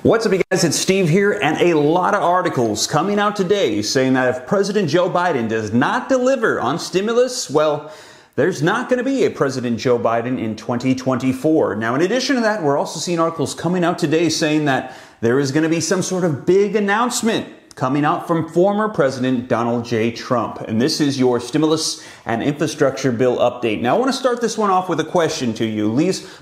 What's up, you guys? It's Steve here, and a lot of articles coming out today saying that if President Joe Biden does not deliver on stimulus, well, there's not going to be a President Joe Biden in 2024. Now, in addition to that, we're also seeing articles coming out today saying that there is going to be some sort of big announcement coming out from former President Donald J. Trump. And this is your stimulus and infrastructure bill update. Now, I want to start this one off with a question to you.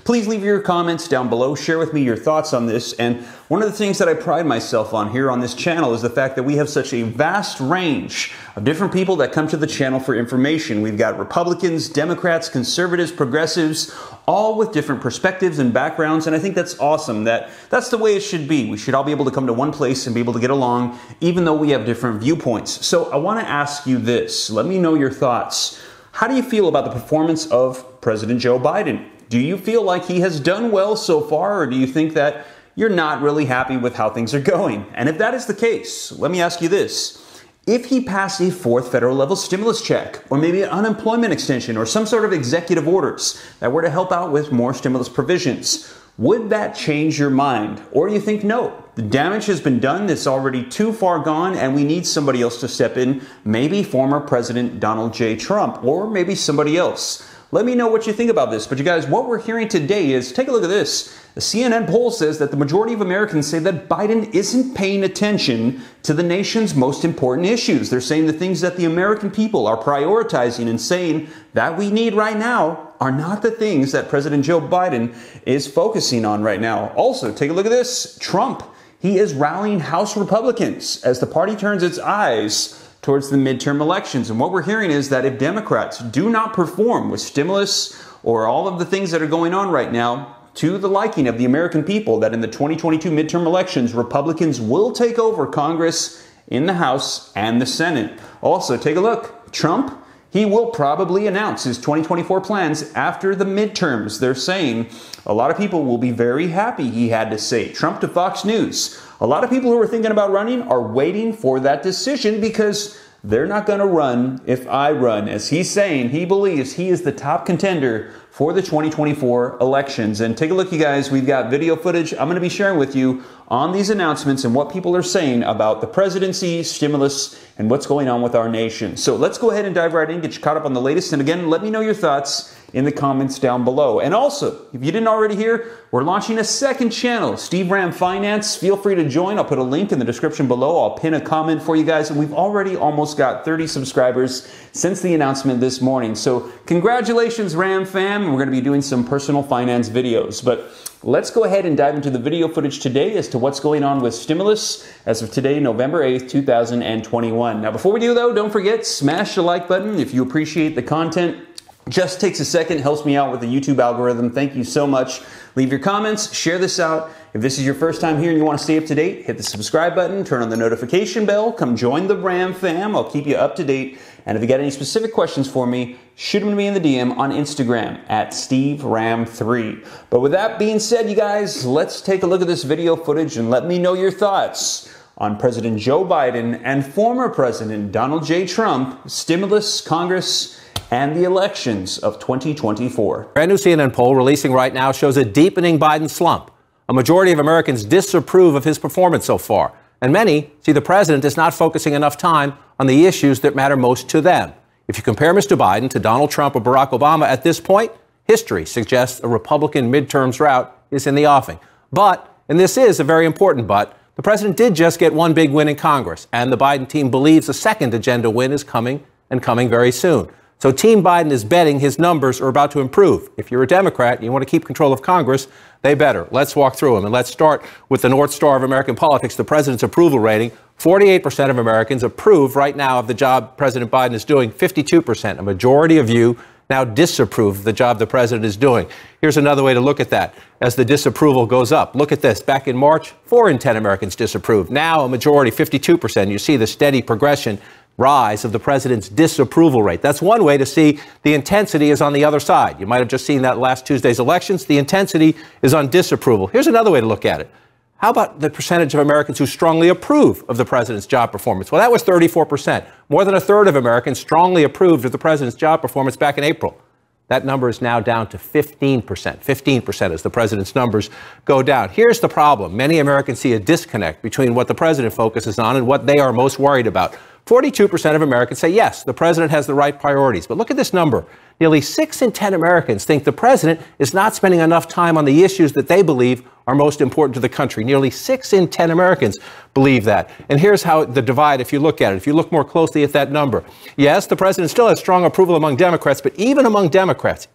Please leave your comments down below. Share with me your thoughts on this. And one of the things that I pride myself on here on this channel is the fact that we have such a vast range of different people that come to the channel for information. We've got Republicans, Democrats, conservatives, progressives, all with different perspectives and backgrounds. And I think that's awesome. That's the way it should be. We should all be able to come to one place and be able to get along, even though we have different viewpoints. So I want to ask you this. Let me know your thoughts. How do you feel about the performance of President Joe Biden? Do you feel like he has done well so far, or do you think that you're not really happy with how things are going? And if that is the case, let me ask you this. If he passed a fourth federal level stimulus check, or maybe an unemployment extension, or some sort of executive orders that were to help out with more stimulus provisions, would that change your mind? Or do you think, no, the damage has been done, it's already too far gone, and we need somebody else to step in, maybe former President Donald J. Trump, or maybe somebody else? Let me know what you think about this. But you guys, what we're hearing today is, take a look at this. The CNN poll says that the majority of Americans say that Biden isn't paying attention to the nation's most important issues. They're saying the things that the American people are prioritizing and saying that we need right now are not the things that President Joe Biden is focusing on right now. Also, take a look at this. Trump, he is rallying House Republicans as the party turns its eyes towards the midterm elections. And what we're hearing is that if Democrats do not perform with stimulus or all of the things that are going on right now to the liking of the American people, that in the 2022 midterm elections, Republicans will take over Congress in the House and the Senate. Also, take a look. Trump, he will probably announce his 2024 plans after the midterms. They're saying a lot of people will be very happy, he had to say. Trump to Fox News. A lot of people who are thinking about running are waiting for that decision because they're not going to run if I run. As he's saying, he believes he is the top contender for the 2024 elections. And take a look, you guys. We've got video footage I'm going to be sharing with you on these announcements and what people are saying about the presidency, stimulus, and what's going on with our nation. So let's go ahead and dive right in, get you caught up on the latest. And again, let me know your thoughts in the comments down below. And also, if you didn't already hear, we're launching a second channel, Steve Ram Finance. Feel free to join. I'll put a link in the description below. I'll pin a comment for you guys. And we've already almost got 30 subscribers since the announcement this morning. So congratulations, Ram fam. We're going to be doing some personal finance videos. But let's go ahead and dive into the video footage today as to what's going on with stimulus as of today, November 8th, 2021. Now, before we do, though, don't forget, smash the like button if you appreciate the content. Just takes a second, helps me out with the YouTube algorithm. Thank you so much. Leave your comments, share this out. If this is your first time here and you want to stay up to date, hit the subscribe button, turn on the notification bell, come join the Ram fam. I'll keep you up to date. And if you got any specific questions for me, shoot them to me in the DM on Instagram at SteveRam3. But with that being said, you guys, let's take a look at this video footage and let me know your thoughts on President Joe Biden and former President Donald J. Trump, stimulus, Congress, and the elections of 2024. Brand new CNN poll releasing right now shows a deepening Biden slump. A majority of Americans disapprove of his performance so far, and many see the president as not focusing enough time on the issues that matter most to them. If you compare Mr. Biden to Donald Trump or Barack Obama at this point, history suggests a Republican midterms route is in the offing. But, and this is a very important but, the president did just get one big win in Congress, and the Biden team believes a second agenda win is coming, and coming very soon. So Team Biden is betting his numbers are about to improve. If you're a Democrat and you want to keep control of Congress, they better. Let's walk through them. And let's start with the North Star of American politics, the president's approval rating. 48% of Americans approve right now of the job President Biden is doing. 52%, a majority of you, now disapprove of the job the president is doing. Here's another way to look at that as the disapproval goes up. Look at this. Back in March, 4 in 10 Americans disapproved. Now a majority, 52%. You see the steady progression rise of the president's disapproval rate. That's one way to see the intensity is on the other side. You might have just seen that last Tuesday's elections. The intensity is on disapproval. Here's another way to look at it. How about the percentage of Americans who strongly approve of the president's job performance? Well, that was 34%. More than a third of Americans strongly approved of the president's job performance back in April. That number is now down to 15%. 15% as the president's numbers go down. Here's the problem. Many Americans see a disconnect between what the president focuses on and what they are most worried about. 42% of Americans say, yes, the president has the right priorities. But look at this number. Nearly 6 in 10 Americans think the president is not spending enough time on the issues that they believe are most important to the country. Nearly 6 in 10 Americans believe that. And here's how the divide, if you look at it, if you look more closely at that number. Yes, the president still has strong approval among Democrats, but even among Democrats,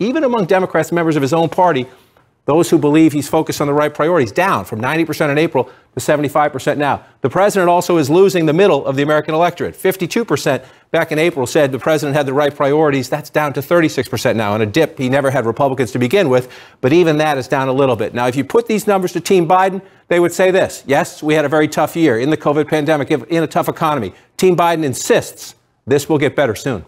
members of his own party, those who believe he's focused on the right priorities, down from 90% in April to 75% now. The president also is losing the middle of the American electorate. 52% back in April said the president had the right priorities. That's down to 36% now. In a dip, he never had Republicans to begin with, but even that is down a little bit. Now, if you put these numbers to Team Biden, they would say this. Yes, we had a very tough year in the COVID pandemic, in a tough economy. Team Biden insists this will get better soon.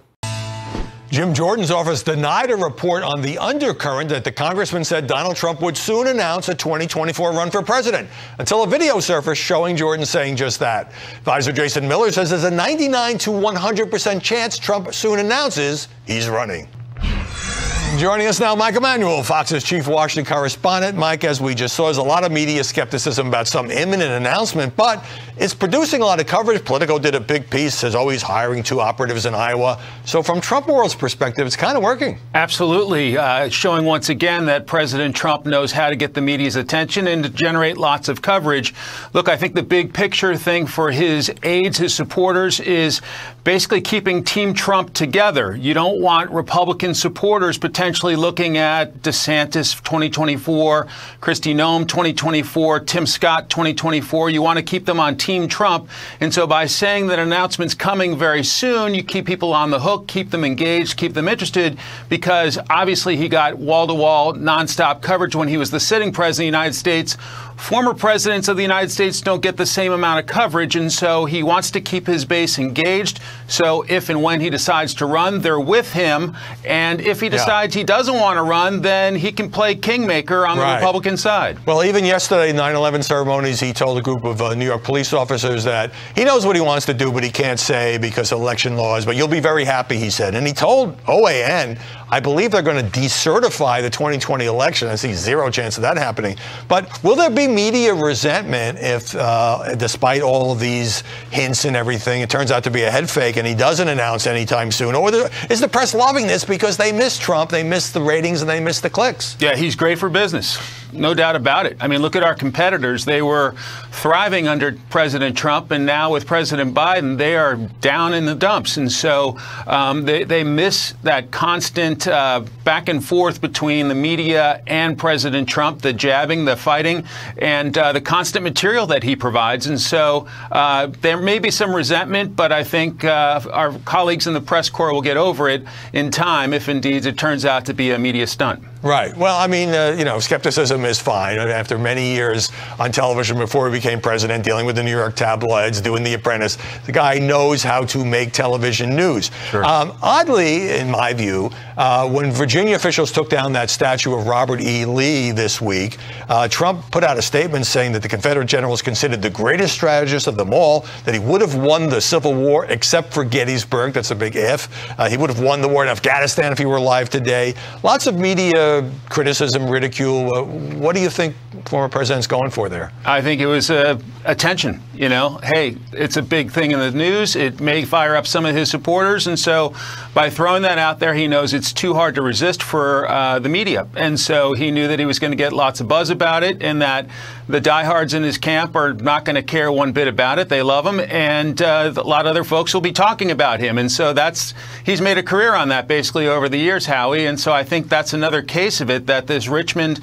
Jim Jordan's office denied a report on the undercurrent that the congressman said Donald Trump would soon announce a 2024 run for president, until a video surfaced showing Jordan saying just that. Advisor Jason Miller says there's a 99 to 100% chance Trump soon announces he's running. Joining us now, Mike Emanuel, Fox's chief Washington correspondent. Mike, as we just saw, there's a lot of media skepticism about some imminent announcement, but it's producing a lot of coverage. Politico did a big piece, says, oh, he's hiring 2 operatives in Iowa. So from Trump world's perspective, it's kind of working. Absolutely. Showing once again that President Trump knows how to get the media's attention and to generate lots of coverage. Look, I think the big picture thing for his aides, his supporters, is basically keeping Team Trump together. You don't want Republican supporters potentially looking at DeSantis 2024, Kristi Noem 2024, Tim Scott 2024. You want to keep them on Team Trump. And so by saying that an announcement's coming very soon, you keep people on the hook, keep them engaged, keep them interested, because obviously he got wall-to-wall, nonstop coverage when he was the sitting president of the United States. Former presidents of the United States don't get the same amount of coverage, and so he wants to keep his base engaged. So if and when he decides to run, they're with him. And if he decides he doesn't want to run, then he can play kingmaker on the Republican side. Well, even yesterday, 9/11 ceremonies, he told a group of New York police officers that he knows what he wants to do, but he can't say because of election laws. But you'll be very happy, he said. And he told OAN, I believe they're going to decertify the 2020 election. I see zero chance of that happening. But will there be media resentment if, despite all of these hints and everything, it turns out to be a head fake and he doesn't announce anytime soon? Or is the press loving this because they miss Trump, they miss the ratings, and they miss the clicks? Yeah, he's great for business. No doubt about it. I mean, look at our competitors. They were thriving under President Trump, and now with President Biden, they are down in the dumps. And so they miss that constant back and forth between the media and President Trump, the jabbing, the fighting, and the constant material that he provides. And so there may be some resentment, but I think our colleagues in the press corps will get over it in time if indeed it turns out to be a media stunt. Right. Well, I mean, skepticism is fine. After many years on television before he became president, dealing with the New York tabloids, doing The Apprentice, the guy knows how to make television news. Sure. Oddly, in my view, when Virginia officials took down that statue of Robert E. Lee this week, Trump put out a statement saying that the Confederate general is considered the greatest strategist of them all, that he would have won the Civil War except for Gettysburg. That's a big if. He would have won the war in Afghanistan if he were alive today. Lots of media criticism, ridicule. What do you think former president's going for there? I think it was attention. Hey, it's a big thing in the news. It may fire up some of his supporters. And so by throwing that out there, he knows it's too hard to resist for the media. And so he knew that he was going to get lots of buzz about it, and that the diehards in his camp are not going to care one bit about it. They love him, and a lot of other folks will be talking about him. And so he's made a career on that basically over the years, Howie. And so I think that's another case of it, that this Richmond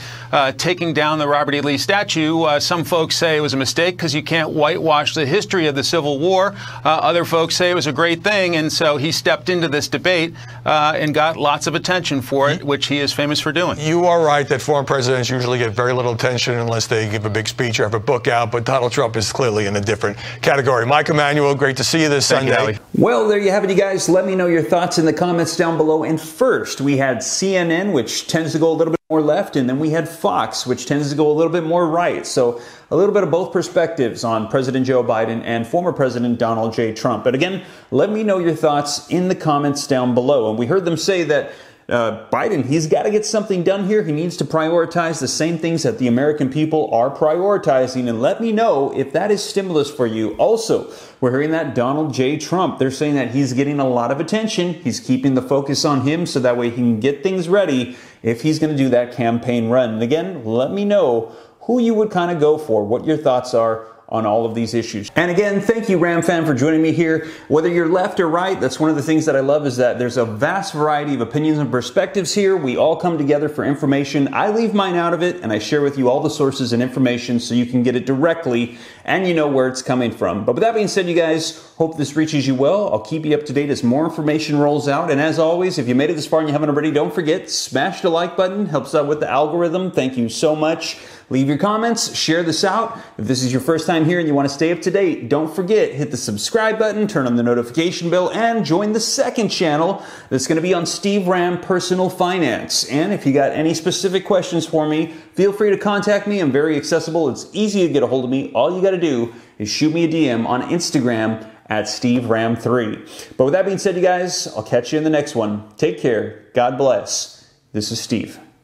taking down the Robert E. Lee statue, some folks say it was a mistake because you can't whitewash the history of the Civil War. Other folks say it was a great thing. And so he stepped into this debate and got lots of attention for it, which he is famous for doing. You are right that former presidents usually get very little attention unless they give a big speech or have a book out. But Donald Trump is clearly in a different category. Mike Emanuel, great to see you this Sunday. Well, there you have it, you guys. Let me know your thoughts in the comments down below. And first, we had CNN, which tends to go a little bit more left, and then we had Fox, which tends to go a little bit more right. So a little bit of both perspectives on President Joe Biden and former President Donald J. Trump. But again, let me know your thoughts in the comments down below. And we heard them say that Biden, he's got to get something done here. He needs to prioritize the same things that the American people are prioritizing. And let me know if that is stimulus for you. Also, we're hearing that Donald J. Trump, they're saying that he's getting a lot of attention. He's keeping the focus on him so that way he can get things ready if he's going to do that campaign run. And again, let me know who you would kind of go for, what your thoughts are on all of these issues. And again, thank you, Ram fan, for joining me here. Whether you're left or right, that's one of the things that I love is that there's a vast variety of opinions and perspectives here. We all come together for information. I leave mine out of it, and I share with you all the sources and information so you can get it directly and you know where it's coming from. But with that being said, you guys, hope this reaches you well. I'll keep you up to date as more information rolls out. And as always, if you made it this far and you haven't already, don't forget, smash the like button. Helps out with the algorithm. Thank you so much. Leave your comments, share this out. If this is your first time here and you want to stay up to date, don't forget, hit the subscribe button, turn on the notification bell, and join the second channel that's going to be on Steve Ram Personal Finance. And if you got any specific questions for me, feel free to contact me. I'm very accessible. It's easy to get a hold of me. All you got to do is shoot me a DM on Instagram at SteveRam3. But with that being said, you guys, I'll catch you in the next one. Take care. God bless. This is Steve.